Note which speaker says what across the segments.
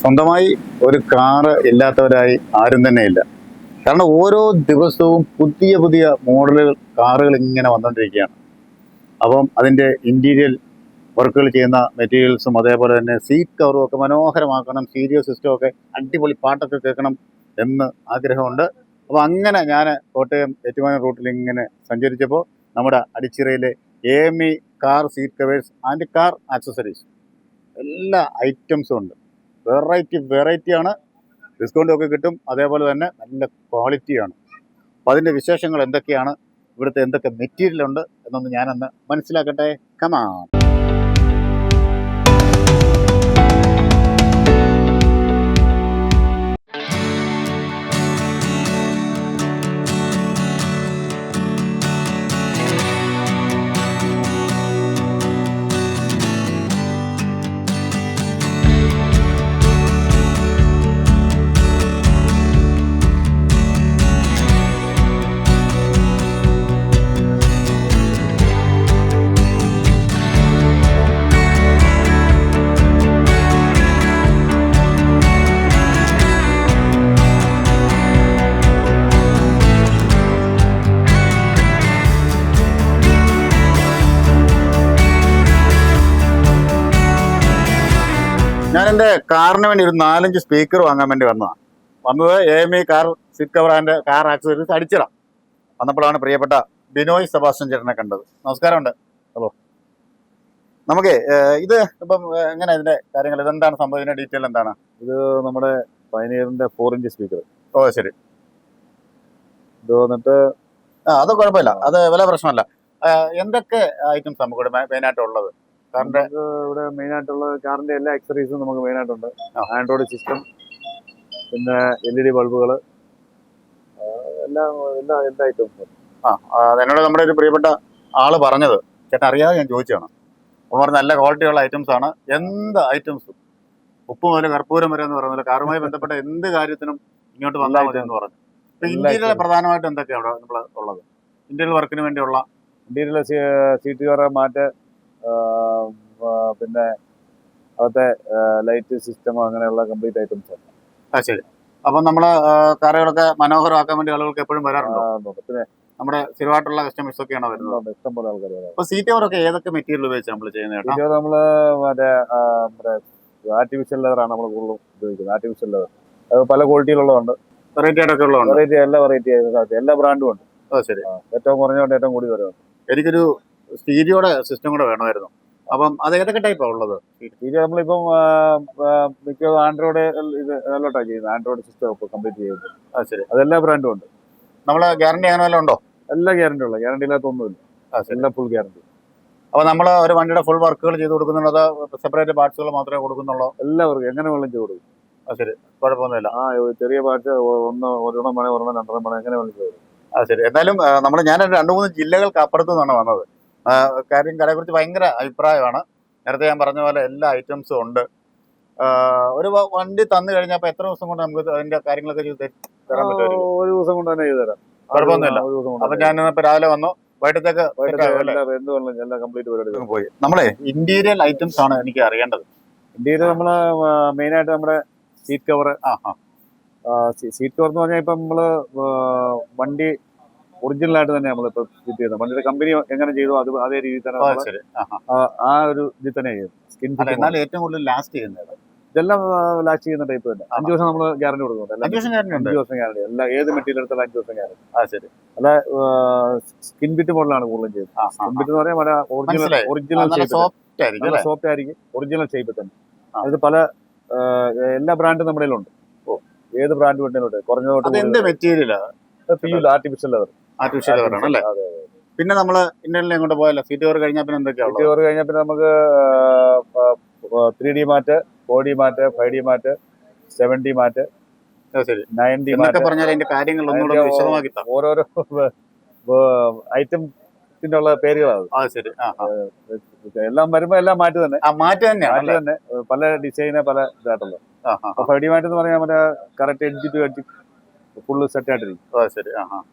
Speaker 1: സ്വന്തമായി ഒരു കാറ് ഇല്ലാത്തവരായി ആരും തന്നെ ഇല്ല. കാരണം ഓരോ ദിവസവും പുതിയ പുതിയ മോഡലുകൾ കാറുകൾ ഇങ്ങനെ വന്നുകൊണ്ടിരിക്കുകയാണ്. അപ്പം അതിൻ്റെ ഇൻറ്റീരിയൽ വർക്കുകൾ ചെയ്യുന്ന മെറ്റീരിയൽസും അതേപോലെ തന്നെ സീറ്റ് കവറും ഒക്കെ മനോഹരമാക്കണം, സ്റ്റീരിയോ സിസ്റ്റം ഒക്കെ അടിപൊളി പാട്ടൊക്കെ കേൾക്കണം എന്ന് ആഗ്രഹമുണ്ട്. അപ്പോൾ അങ്ങനെ ഞാൻ കോട്ടയം ഏറ്റുമാനൂർ റൂട്ടിൽ ഇങ്ങനെ സഞ്ചരിച്ചപ്പോൾ നമ്മുടെ അടിച്ചിറയിലെ AME car seat covers and car accessories എല്ലാ ഐറ്റംസും ഉണ്ട്. വെറൈറ്റിയാണ്, ഡിസ്കൗണ്ടും ഒക്കെ കിട്ടും. അതേപോലെ തന്നെ നല്ല ക്വാളിറ്റിയാണ്. അപ്പോൾ അതിൻ്റെ വിശേഷങ്ങൾ എന്തൊക്കെയാണ്, ഇവിടുത്തെ എന്തൊക്കെ മെറ്റീരിയൽ ഉണ്ട് എന്നൊന്ന് ഞാനൊന്ന് മനസ്സിലാക്കട്ടെ. കമാൺ. ഞാൻ എൻ്റെ കാറിന് വേണ്ടി ഒരു 4-5 സ്പീക്കർ വാങ്ങാൻ വേണ്ടി വന്നത് AME car seat cover and car accessories അടിച്ചിറ വന്നപ്പോഴാണ് പ്രിയപ്പെട്ട ബിനോയ് സെബാസ്റ്റ്യൻ ചേട്ടനെ കണ്ടത്. നമസ്കാരമുണ്ട്. ഹലോ. നമുക്ക് ഇത് ഇപ്പം എങ്ങനെ ഇതിന്റെ കാര്യങ്ങൾ, ഇതെന്താണ് സംഭവം, ഇതിന്റെ ഡീറ്റെയിൽ എന്താണ്?
Speaker 2: ഇത് നമ്മുടെ പയനിയറിന്റെ 4 ഇഞ്ച് സ്പീക്കർ.
Speaker 1: ഓ ശരി.
Speaker 2: ഇത് വന്നിട്ട്
Speaker 1: അത് കുഴപ്പമില്ല, അത് വില പ്രശ്നമല്ല. എന്തൊക്കെ ഐറ്റംസ് നമുക്ക് മെയിനായിട്ട് ഉള്ളത്? കാറിന്റെ
Speaker 2: ഇവിടെ മെയിൻ ആയിട്ടുള്ള കാറിന്റെ എല്ലാ ആക്സസറീസും നമുക്ക് മെയിൻ ആയിട്ടുണ്ട്. ആൻഡ്രോയിഡ് സിസ്റ്റം, പിന്നെ LED ബൾബുകൾ, എല്ലാ എല്ലാ എല്ലാ ഐറ്റംസും.
Speaker 1: എന്നോട് നമ്മുടെ ഒരു പ്രിയപ്പെട്ട ആള് പറഞ്ഞത്, ചേട്ടൻ അറിയാതെ ഞാൻ ചോദിച്ചതാണ്. അപ്പോൾ പറഞ്ഞ നല്ല ക്വാളിറ്റിയുള്ള ഐറ്റംസ് ആണ്. എന്ത് ഐറ്റംസും, ഉപ്പ് മുതൽ കർപ്പൂരം വരെ എന്ന് പറയുന്നത്, കാറുമായി ബന്ധപ്പെട്ട എന്ത് കാര്യത്തിനും ഇങ്ങോട്ട് വന്നാൽ മതി എന്ന് പറഞ്ഞു. ഇപ്പൊ ഇന്ത്യയിലെ പ്രധാനമായിട്ട് എന്തൊക്കെയാണ് അവിടെ നമ്മൾ ഉള്ളത്? ഇന്ത്യയിൽ വർക്കിന് വേണ്ടിയുള്ള
Speaker 2: ഇന്ത്യയിലെ സീറ്റ് കവർ മാറ്റ്, പിന്നെ അകത്തെ ലൈറ്റ് സിസ്റ്റം, അങ്ങനെയുള്ള കംപ്ലീറ്റ് ഐറ്റംസ്.
Speaker 1: ശരി. അപ്പം നമ്മള് കാറുകളൊക്കെ മനോഹരമാക്കാൻ വേണ്ടി ആളുകൾക്ക് എപ്പോഴും വരാറുണ്ടോ?
Speaker 2: പിന്നെ
Speaker 1: നമ്മുടെ സ്ഥിരമായിട്ടുള്ള കസ്റ്റമേഴ്സ് ഒക്കെയാണോ വരുന്നത്?
Speaker 2: ഇഷ്ടം പോലെ ആൾക്കാർ വരാം.
Speaker 1: അപ്പൊ സീറ്റ് കവറൊക്കെ ഏതൊക്കെ മെറ്റീരിയൽ ഉപയോഗിച്ച് നമ്മൾ ചെയ്യുന്നത്?
Speaker 2: നമ്മള് മറ്റേ ആർട്ടിഫിഷ്യൽ ലെതറാണ് നമ്മൾ കൂടുതലും ഉപയോഗിക്കുന്നത്. ആർട്ടിഫിഷ്യൽ ലെതർ അത് പല ക്വാളിറ്റിയിലുള്ളതുണ്ട്.
Speaker 1: വെറൈറ്റി ആയിട്ടൊക്കെ ഉള്ളതുണ്ട്.
Speaker 2: വെറൈറ്റി, എല്ലാ വെറൈറ്റി എല്ലാ ബ്രാൻഡും ഉണ്ട്.
Speaker 1: ശരി.
Speaker 2: ഏറ്റവും കുറഞ്ഞുകൊണ്ട് ഏറ്റവും കൂടി വരെ ഉണ്ട്.
Speaker 1: എനിക്കൊരു സ്റ്റീരിയോയുടെ സിസ്റ്റം കൂടെ വേണമായിരുന്നു. അപ്പം അത് ഏതൊക്കെ ടൈപ്പാണ് ഉള്ളത്?
Speaker 2: സ്റ്റീരിയോ നമ്മളിപ്പം മിക്കതും ആൻഡ്രോയിഡ് ഇത് എല്ലോട്ടാണ് ചെയ്യുന്നത്. ആൻഡ്രോയിഡ് സിസ്റ്റം ഇപ്പോൾ കംപ്ലീറ്റ് ചെയ്യുന്നത്.
Speaker 1: ശരി.
Speaker 2: അതെല്ലാ ബ്രാൻഡും ഉണ്ട്.
Speaker 1: നമ്മള് ഗ്യാരണ്ടി അങ്ങനെ വല്ലതും ഉണ്ടോ?
Speaker 2: എല്ലാ ഗ്യാരണ്ടി ഉള്ള, ഗ്യാരണ്ടി ഇല്ലാത്തൊന്നുമില്ല. എല്ലാം ഫുൾ ഗ്യാരണ്ടി.
Speaker 1: അപ്പൊ നമ്മൾ ഒരു വണ്ടിയുടെ ഫുൾ വർക്കുകൾ ചെയ്ത് കൊടുക്കുന്നുണ്ടോ, അതോ സെപ്പറേറ്റ് പാർട്സുകൾ മാത്രമേ കൊടുക്കുന്നുള്ളൂ?
Speaker 2: എല്ലാവർക്കും എങ്ങനെ വെള്ളം ചെയ്ത് കൊടുക്കും.
Speaker 1: ശരി, കുഴപ്പമൊന്നുമില്ല.
Speaker 2: ചെറിയ പാർട്സ് ഒരെണ്ണം വേണേ, ഒരെണ്ണം 2 വേണേ, എങ്ങനെ വെള്ളം ചെയ്ത് കൊടുക്കും.
Speaker 1: ശരി. എന്തായാലും ഞാൻ 2-3 ജില്ലകൾക്ക് അപ്പുറത്തു നിന്നാണ് വന്നത്. കാര്യം കടയെക്കുറിച്ച് ഭയങ്കര അഭിപ്രായമാണ്. നേരത്തെ ഞാൻ പറഞ്ഞ പോലെ എല്ലാ ഐറ്റംസും ഉണ്ട്. ഒരു വണ്ടി തന്നു കഴിഞ്ഞാൽ അപ്പൊ എത്ര ദിവസം കൊണ്ട് നമുക്ക് അതിന്റെ കാര്യങ്ങളൊക്കെ ചെയ്ത് തരാൻ പറ്റും?
Speaker 2: ഒരു ദിവസം കൊണ്ട് തന്നെ ചെയ്ത് തരാം.
Speaker 1: കുഴപ്പമൊന്നുമില്ല. അപ്പൊ ഞാൻ ഇപ്പൊ രാവിലെ വന്നു, വൈകിട്ടത്തേക്ക്
Speaker 2: എല്ലാം കംപ്ലീറ്റ് പരിപാടി
Speaker 1: പോയി. നമ്മളെ ഇന്റീരിയൽ ഐറ്റംസ് ആണ് എനിക്ക് അറിയേണ്ടത്.
Speaker 2: ഇന്ത്യയിൽ നമ്മള് മെയിൻ ആയിട്ട് നമ്മുടെ സീറ്റ് കവർ. സീറ്റ് കവർ എന്ന് പറഞ്ഞാൽ ഇപ്പൊ നമ്മള് വണ്ടി ഒറിജിനൽ ആയിട്ട് തന്നെ നമ്മളിപ്പോ ഫിറ്റ് ചെയ്യുന്നത്. വണ്ടിയുടെ കമ്പനി എങ്ങനെ ചെയ്തു അതേ രീതിയിൽ തന്നെ ആ ഒരു ഇതിൽ തന്നെ ചെയ്യും.
Speaker 1: എന്നാൽ ഏറ്റവും കൂടുതൽ ലാസ്റ്റ് ചെയ്യുന്നത്
Speaker 2: ഇതെല്ലാം ലാസ്റ്റ് ചെയ്യുന്ന ടൈപ്പ് തന്നെ. 5 ദിവസം നമ്മൾ ഗ്യാരണ്ടി കൊടുക്കുന്നുണ്ട്.
Speaker 1: 5 ദിവസം ഗ്യാരണ്ടി.
Speaker 2: എല്ലാ ഏത് മെറ്റീരിയൽ എടുത്താലും 5 ദിവസം ഗ്യാരണ്ടി.
Speaker 1: ശരി.
Speaker 2: അല്ല, സ്കിൻ ബിറ്റ് മോഡലാണ് കൂടുതലും ചെയ്യുന്നത്. സ്കിൻ ബിറ്റ് എന്ന് പറഞ്ഞാൽ ഒറിജിനൽ സോഫ്റ്റ് ആയിരിക്കും, ഒറിജിനൽ ഷേപ്പ് തന്നെ. അത് പല എല്ലാ ബ്രാൻഡും നമ്മുടെ ഉണ്ട്. ഏത് ബ്രാൻഡ് വേണ്ടോട്ടെ, കുറഞ്ഞ
Speaker 1: material
Speaker 2: artificial leather.
Speaker 1: Artificial leather ആണല്ലേ? പിന്നെ നമ്മള് ഇന്ത്യയിൽ എങ്ങോട്ട് പോയല്ലോ? സീറ്റ് കവർ കഴിഞ്ഞാൽ പിന്നെ എന്തൊക്കെയാണ്?
Speaker 2: സീറ്റ് കവർ കഴിഞ്ഞാൽ പിന്നെ നമുക്ക് 3D മാറ്റ്, 4D മാറ്റ്, 5D മാറ്റ്, 7D മാറ്റ്, 9D മാറ്റ്
Speaker 1: പറഞ്ഞാൽ അതിന്റെ കാര്യങ്ങൾ ഒന്നുകൂടെ വിശദമാക്കി
Speaker 2: ഓരോരോ ഐറ്റംസിനുള്ള പേരുകളാണ്.
Speaker 1: ശരി.
Speaker 2: എല്ലാം വരുമ്പോ എല്ലാം മാറ്റ് തന്നെ.
Speaker 1: മാറ്റ്
Speaker 2: തന്നെ പല ഡിസൈന്, പല ഇതായിട്ടുള്ളത്. 5D മാറ്റ് എന്ന് പറഞ്ഞാൽ നമ്മുടെ correct edge to edge full set ആയിട്ടിരിക്കും.
Speaker 1: ശരി.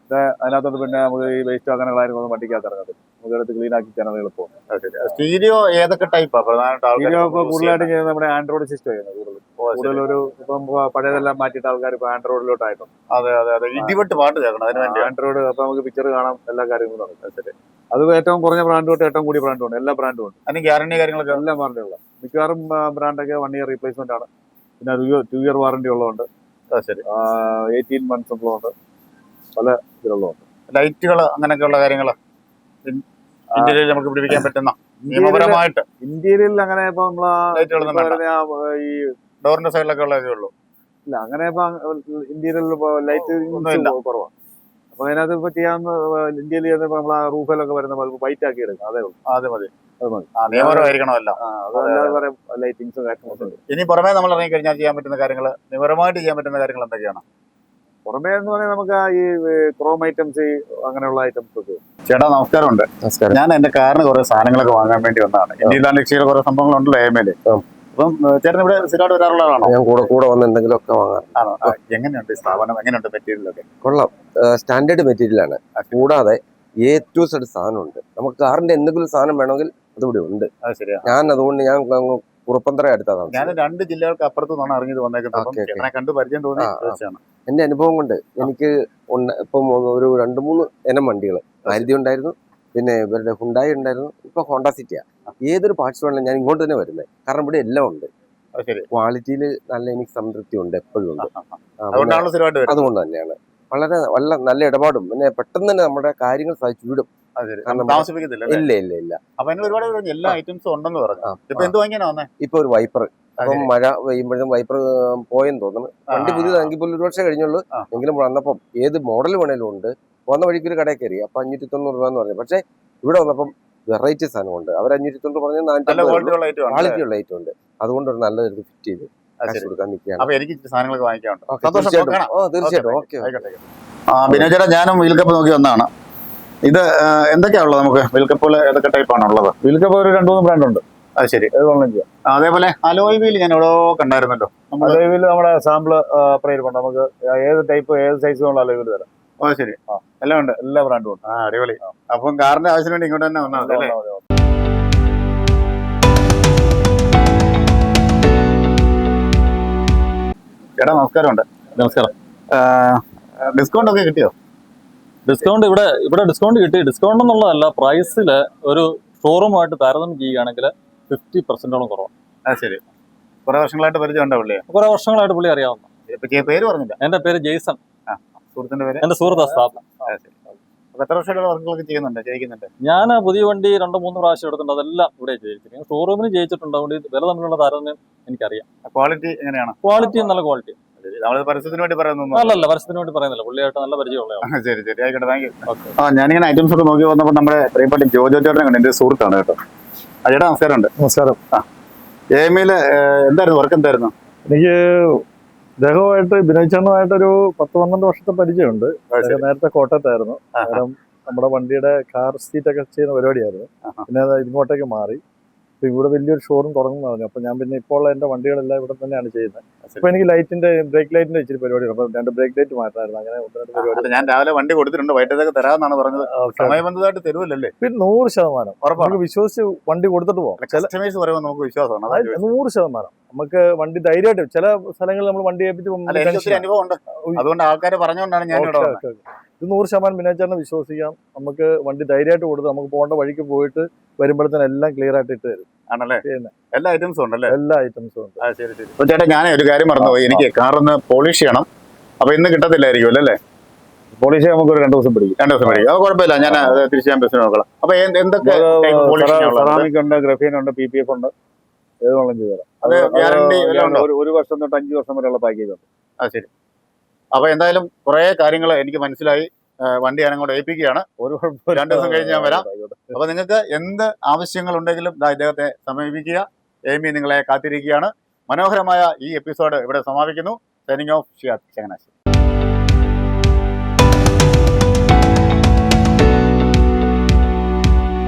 Speaker 2: അതിനകത്തോട്ട് പിന്നെ നമുക്ക് ഈ വേസ്റ്റ് അങ്ങനെ കാര്യങ്ങളൊന്നും വണ്ടിക്കകത്ത് ഇറങ്ങത്തില്ല. നമുക്ക് എടുത്ത് ക്ലീൻ ആക്കി തരാൻ എളുപ്പമാണ്.
Speaker 1: സ്റ്റീരിയോ ഏതൊക്കെ ടൈപ്പാണ്?
Speaker 2: സ്റ്റീരിയോ ഇപ്പോൾ കൂടുതലായിട്ട് ചെയ്യുന്നത് നമ്മുടെ ആൻഡ്രോയിഡ് സിസ്റ്റം ചെയ്യുന്നത് കൂടുതൽ. കൂടുതലൊരു ഇപ്പം പഴയതെല്ലാം മാറ്റിയിട്ട് ആൾക്കാർ ഇപ്പൊ ആൻഡ്രോയിഡിലോട്ടായിട്ടുണ്ട്.
Speaker 1: അതെ അതെ അതെ, ഇടിവെട്ട് പാട്ട് കേൾക്കണം അതിന് വേണ്ടി.
Speaker 2: ആൻഡ്രോയിഡ് അപ്പൊ നമുക്ക് പിക്ചർ കാണാം, എല്ലാ കാര്യങ്ങളും നടക്കും. ശരി, അത് ഏറ്റവും കുറഞ്ഞ ബ്രാൻഡ് തൊട്ട് ഏറ്റവും കൂടിയ ബ്രാൻഡും ഉണ്ട്, എല്ലാ ബ്രാൻഡും ഉണ്ട്.
Speaker 1: അതിന് ഗ്യാരണ്ടി കാര്യങ്ങളൊക്കെ
Speaker 2: എല്ലാ ബ്രാൻഡുള്ള മിക്കവാറും ബ്രാൻഡൊക്കെ 1 ഇയർ റീപ്ലേസ്മെന്റ് ആണ്. പിന്നെ 2 ഇയർ വാറണ്ടി ഉള്ളതുണ്ട്,
Speaker 1: ശരി
Speaker 2: 18 months ഉള്ളതുണ്ട്, പല ഇതിലുള്ളതുണ്ട്.
Speaker 1: ലൈറ്റുകൾ അങ്ങനെയൊക്കെയുള്ള കാര്യങ്ങൾ ഇന്ത്യയിൽ നമുക്ക് പിടിപ്പിക്കാൻ പറ്റുന്ന നിയമപരമായിട്ട്
Speaker 2: ഇന്ത്യയിൽ അങ്ങനെ ഇപ്പൊ
Speaker 1: ലൈറ്റുകളൊന്നും വേണ്ട.
Speaker 2: നമ്മളെ ഈ
Speaker 1: ഡോറിന്റെ സൈഡിലൊക്കെ ഉള്ളതേ ഉള്ളൂ.
Speaker 2: ഇല്ല, അങ്ങനെ ഇപ്പൊ ഇന്ത്യയിൽ ലൈറ്റ്
Speaker 1: ഒന്നുമില്ല.
Speaker 2: കുറവാണ്. അപ്പൊ അതിനകത്ത് ഇപ്പൊ ചെയ്യാവുന്ന ഇന്ത്യയിൽ നമ്മളെ റൂഫിലൊക്കെ വരുന്ന ബൾബ് വൈറ്റ് ആക്കി എടുക്കാം, അതേ ഉള്ളൂ.
Speaker 1: അത് മതി,
Speaker 2: അത് മതി.
Speaker 1: നിയമപരമായിരിക്കണമല്ലോ.
Speaker 2: അതല്ലാതെ പറയാം ലൈറ്റിങ്സും കാര്യങ്ങളൊക്കെ.
Speaker 1: ഇനി പുറമേ നമ്മൾ ഇറങ്ങി കഴിഞ്ഞാൽ ചെയ്യാൻ പറ്റുന്ന കാര്യങ്ങൾ, നിയമപരമായിട്ട് ചെയ്യാൻ പറ്റുന്ന കാര്യങ്ങൾ എന്തൊക്കെയാണ്?
Speaker 2: പുറമേ എന്ന് പറഞ്ഞാൽ നമുക്ക് ഈ ക്രോം ഐറ്റംസ്, അങ്ങനെയുള്ള ഐറ്റംസ് ഒക്കെ.
Speaker 1: ചേട്ടാ നമസ്കാരമുണ്ട്.
Speaker 3: നമസ്കാരം.
Speaker 1: ഞാൻ എന്റെ കാറിന് കുറെ സാധനങ്ങളൊക്കെ വാങ്ങാൻ വേണ്ടി വന്നതാണ്. ഇന്ത്യയിലാണ് രക്ഷയിൽ കുറെ സംഭവങ്ങളുണ്ടല്ലോ എമേല്. അപ്പം ചേട്ടൻ ഇവിടെ സ്ഥിരമായിട്ട് വരാറുള്ളതാണോ?
Speaker 3: ഞാൻ കൂടെ വന്ന് എന്തെങ്കിലുമൊക്കെ വാങ്ങാം.
Speaker 1: ആണോ? എങ്ങനെയുണ്ട് ഈ സ്ഥാപനം, എങ്ങനെയുണ്ട് മെറ്റീരിയലൊക്കെ?
Speaker 3: കൊള്ളാം, സ്റ്റാൻഡേർഡ് മെറ്റീരിയലാണ്. കൂടാതെ A to Z സാധനമുണ്ട്. നമുക്ക് കാറിന്റെ എന്തെങ്കിലും സാധനം വേണമെങ്കിൽ അതിവിടെ ഉണ്ട്.
Speaker 1: അത് ശരിയാ.
Speaker 3: അതുകൊണ്ട് ഞാൻ കുറുപ്പന്തറ അടുത്താണ്.
Speaker 1: ഞാൻ 2 ജില്ലകൾക്ക് അപ്പുറത്തു നിന്നാണ് അറിഞ്ഞത് വന്നേക്കുന്നത്. അപ്പം
Speaker 3: ഓക്കേ, ഓക്കേ.
Speaker 1: ചേട്ടനെ കണ്ട് പരിചയം തോന്നി ചോദിച്ചതാണ്.
Speaker 3: എന്റെ അനുഭവം കൊണ്ട് എനിക്ക് ഇപ്പം ഒരു 2-3 ഇനം വണ്ടികൾ മാരുതി ഉണ്ടായിരുന്നു, പിന്നെ ഇവരുടെ ഹുണ്ടായി ഉണ്ടായിരുന്നു, ഇപ്പൊ ഹോണ്ട സിറ്റിയാ. ഏതൊരു പാർട്സ് വേണമെങ്കിലും ഞാൻ ഇങ്ങോട്ട് തന്നെ വരുന്നത്, കാരണം ഇവിടെ എല്ലാം ഉണ്ട്.
Speaker 1: അത് ശരി.
Speaker 3: ക്വാളിറ്റിയിൽ നല്ല എനിക്ക് സംതൃപ്തി ഉണ്ട്, എപ്പോഴും ഉണ്ട്.
Speaker 1: അതുകൊണ്ടാണല്ലോ സ്ഥിരമായിട്ട് വരുന്നത്.
Speaker 3: അതുകൊണ്ട് തന്നെയാണ് വളരെ നല്ല ഇടപാടും, പിന്നെ പെട്ടെന്ന് തന്നെ നമ്മുടെ കാര്യങ്ങൾ സാധിച്ചു വിടും.
Speaker 1: അത് ശരി.
Speaker 3: കാരണം
Speaker 1: താമസിപ്പിക്കത്തില്ല.
Speaker 3: ഇല്ല.
Speaker 1: അപ്പൊ അതിന് ഒരുപാട് എല്ലാ ഐറ്റംസും ഉണ്ടെന്ന് പറഞ്ഞു. ഇപ്പൊ എന്ത് വാങ്ങിയാ വന്നേ?
Speaker 3: ഇപ്പൊ ഒരു വൈപ്പർ, അപ്പം മഴ പെയ്യുമ്പോഴും വൈപ്പർ പോയെന്ന് തോന്നുന്നു. വണ്ടി പുതിയതാണെങ്കിൽ പോലും 1 വർഷം കഴിഞ്ഞുള്ളൂ. എങ്കിലും വന്നപ്പം ഏത് മോഡൽ വേണേലും ഉണ്ട്. വന്ന വഴിക്ക് ഒരു കടയിൽ കയറി, അപ്പൊ 590 രൂപ എന്ന് പറഞ്ഞു. പക്ഷെ ഇവിടെ വന്നപ്പം വെറൈറ്റി സാധനമുണ്ട്. അവർ 590 പറഞ്ഞാൽ 450 ക്വാളിറ്റി ഉള്ള ഐറ്റം ഉണ്ട്. അതുകൊണ്ട് ഒരു നല്ല ഇത് ഫിറ്റ് ചെയ്ത് കൊടുക്കാൻ നിൽക്കുകയാണ്.
Speaker 1: അപ്പൊ എനിക്ക് സാധനങ്ങളൊക്കെ വാങ്ങിക്കാനുണ്ട്.
Speaker 3: തീർച്ചയായിട്ടും. ഓക്കെ.
Speaker 1: ബിനോയ് ചേട്ടാ, ഞാനും വീൽ കപ്പ് നോക്കി വന്നതാണ്. ഇത് എന്തൊക്കെയാ ഉള്ളത്? നമുക്ക് വീൽ കപ്പുകൾ ഏതൊക്കെ ടൈപ്പാണ് ഉള്ളത്?
Speaker 2: വീൽ കപ്പ് ഒരു 2-3 ബ്രാൻഡ് ഉണ്ട്.
Speaker 1: അത് ശരി. അതേപോലെ അലോയ് വീൽ ഞാൻ എവിടെ കണ്ടായിരുന്നല്ലോ.
Speaker 2: അലോയ് വീൽ നമ്മുടെ സാമ്പിള് പ്രൈസ് നമുക്ക് ഏത് ടൈപ്പ് ഏത് സൈസ് ഉള്ള അലോയ് വീൽ തരാം.
Speaker 1: ഓ ശരി, എല്ലാം ഉണ്ട്,
Speaker 2: എല്ലാ ബ്രാൻഡും ഉണ്ട്.
Speaker 1: അടിപൊളി. അപ്പം കാറിന്റെ ആവശ്യത്തിന് വേണ്ടി ഇങ്ങോട്ട് തന്നെ വന്നാൽ അല്ലേ? ചേട്ടാ നമസ്കാരമുണ്ട്.
Speaker 2: നമസ്കാരം.
Speaker 1: ഡിസ്കൗണ്ട് ഒക്കെ കിട്ടിയോ?
Speaker 4: ഡിസ്കൗണ്ട് ഇവിടെ ഡിസ്കൗണ്ട് കിട്ടി. ഡിസ്കൗണ്ട് എന്നുള്ളതല്ല, പ്രൈസിൽ ഒരു ഷോറൂമായിട്ട് താരതമ്യം ചെയ്യുകയാണെങ്കിൽ 50% കുറവാണ്.
Speaker 1: അത് ശരി. കുറെ വർഷങ്ങളായിട്ട് പരിചയം ഉണ്ടോ പുള്ളിയെ?
Speaker 4: കുറെ വർഷങ്ങളായിട്ട് പുള്ളി അറിയാവുന്ന.
Speaker 1: പേര് പറഞ്ഞില്ല.
Speaker 4: എന്റെ പേര് ജെയ്സൺ.
Speaker 1: സുഹൃത്തിന്റെ പേര്?
Speaker 4: എന്റെ സുഹൃത്താ സ്ഥാപനം.
Speaker 1: അപ്പൊ എത്ര വർഷമായിട്ട് വർക്കുകളൊക്കെ ചെയ്യുന്നുണ്ട്?
Speaker 4: ഞാൻ പുതിയ വണ്ടി 2-3 പ്രാവശ്യം എടുത്തിട്ടുണ്ട്. അതെല്ലാം ഇവിടെ ജയിച്ചിരിക്കും. ഷോറൂമിന് ജയിച്ചിട്ടുണ്ട്. അതുകൊണ്ട് വില തമ്മിലുള്ള താരതമ്യം എനിക്കറിയാം.
Speaker 1: ക്വാളിറ്റി എങ്ങനെയാണ്?
Speaker 4: ക്വാളിറ്റി നല്ല ക്വാളിറ്റി.
Speaker 1: നമ്മൾ പരസ്യത്തിന് വേണ്ടി പറയുന്നു.
Speaker 4: അല്ലല്ല, പരസ്യത്തിന് വേണ്ടി പറയുന്നില്ല. പുള്ളിയായിട്ട് നല്ല പരിചയമുള്ളതാണ്.
Speaker 1: ശരി ശരി, ആയിക്കോട്ടെ, താങ്ക് യു. ഞാനിങ്ങനെ ഐറ്റംസ് ഒക്കെ നോക്കി വന്നപ്പോൾ നമ്മുടെ പ്രിയപ്പെട്ട ജോജോ ചേട്ടനെ കണ്ട്, എന്റെ സുഹൃത്താണ് കേട്ടോ. ചേട്ടാ നമസ്കാരമുണ്ട്.
Speaker 2: നമസ്കാരം.
Speaker 1: എമില് എന്തായിരുന്നു വർക്ക്? എന്തായിരുന്നു?
Speaker 2: എനിക്ക് ഇദ്ദേഹവുമായിട്ട് ബിനോയ് ചേട്ടനുമായിട്ടൊരു 10-12 വർഷത്തെ പരിചയമുണ്ട്. നേരത്തെ കോട്ടയത്തായിരുന്നു. കാരണം നമ്മുടെ വണ്ടിയുടെ കാർ സീറ്റ് ഒക്കെ ചെയ്യുന്ന പരിപാടിയായിരുന്നു. പിന്നെ അത് ഇങ്ങോട്ടേക്ക് മാറി. അപ്പൊ ഇവിടെ വലിയൊരു ഷോറൂം തുടങ്ങുന്നു പറഞ്ഞു. അപ്പൊ ഞാൻ പിന്നെ ഇപ്പോൾ എന്റെ വണ്ടികളെല്ലാം ഇവിടെ തന്നെയാണ് ചെയ്യുന്നത്. അപ്പൊ എനിക്ക് ബ്രേക്ക് ലൈറ്റിന്റെ ഇച്ചിരി പരിപാടിയാണ്. അപ്പൊ 2 ബ്രേക്ക് ലൈറ്റ് മാറ്റായിരുന്നു. അങ്ങനെ 1-2 പരിപാടി.
Speaker 1: ഞാൻ രാവിലെ വണ്ടി കൊടുത്തിട്ടുണ്ട്, വൈകിട്ടത്തേക്ക് തരാമെന്നാണ് പറഞ്ഞത്. സമയബന്ധമായിട്ട് തരുമല്ലേ?
Speaker 2: പിന്നെ 100% നമുക്ക് വിശ്വസിച്ച് വണ്ടി കൊടുത്തിട്ട് പോകാം.
Speaker 1: കസ്റ്റമേഴ്സ് പറയുമ്പോൾ നമുക്ക് വിശ്വാസമാണ്.
Speaker 2: 100% നമുക്ക് വണ്ടി ധൈര്യമായിട്ട് ചില സ്ഥലങ്ങളിൽ നമ്മൾ വണ്ടി ഏൽപ്പിച്ച്
Speaker 1: അനുഭവം ഉണ്ട്. അതുകൊണ്ട് ആൾക്കാർ പറഞ്ഞുകൊണ്ടാണ് ഞാൻ ഇവിടെ വന്നത്.
Speaker 2: ഇത് 100% ബിനോയ് ചേട്ടനെ വിശ്വസിക്കാം. നമുക്ക് വണ്ടി ധൈര്യമായിട്ട് കൊടുത്ത് നമുക്ക് പോകേണ്ട വഴിക്ക് പോയിട്ട് വരുമ്പോഴത്തേനും എല്ലാം ക്ലിയർ ആയിട്ട് ഇട്ട് തരും.
Speaker 1: ആണല്ലേ? എല്ലാ ഐറ്റംസും ഉണ്ടല്ലേ?
Speaker 2: എല്ലാ ഐറ്റംസും ഉണ്ട്.
Speaker 1: ശരി ശരി. അപ്പൊ ചേട്ടാ, ഞാൻ ഒരു കാര്യം മറന്നുപോയി. എനിക്ക് കാറൊന്ന് പോളിഷ് ചെയ്യണം. അപ്പൊ ഇന്ന് കിട്ടത്തില്ലായിരിക്കും അല്ലേ?
Speaker 2: പോളിഷ് നമുക്ക് ഒരു 2 ദിവസം പിടിക്കും.
Speaker 1: 2 ദിവസം പിടിക്കും. അത് കുഴപ്പമില്ല, ഞാൻ തിരിച്ച് ഞാൻ ബസ്സിന് നോക്കാം. അപ്പൊ എന്തൊക്കെ
Speaker 2: സെറാമിക് ഉണ്ട്, ഗ്രഫീൻ ഉണ്ട്, PPF ഉണ്ട്. ഏത് വേണം ചെയ്തു തരാം.
Speaker 1: അത് ഗ്യാരണ്ടി
Speaker 2: 1 വർഷം തൊട്ട് 5 വർഷം വരെയുള്ള പാക്കേജ് ഉണ്ട്.
Speaker 1: അത് ശരി. അപ്പൊ എന്തായാലും കുറെ കാര്യങ്ങൾ എനിക്ക് മനസ്സിലായി. വണ്ടി ഞാൻ അങ്ങോട്ട് ഏൽപ്പിക്കുകയാണ്. 2 ദിവസം കഴിഞ്ഞ് ഞാൻ വരാം. അപ്പൊ നിങ്ങൾക്ക് എന്ത് ആവശ്യങ്ങളുണ്ടെങ്കിലും ഇദ്ദേഹത്തെ സമീപിക്കുക. എമി നിങ്ങളെ കാത്തിരിക്കുകയാണ്. മനോഹരമായ ഈ എപ്പിസോഡ് ഇവിടെ സമാപിക്കുന്നു. Signing off, Shiyad Changanassery.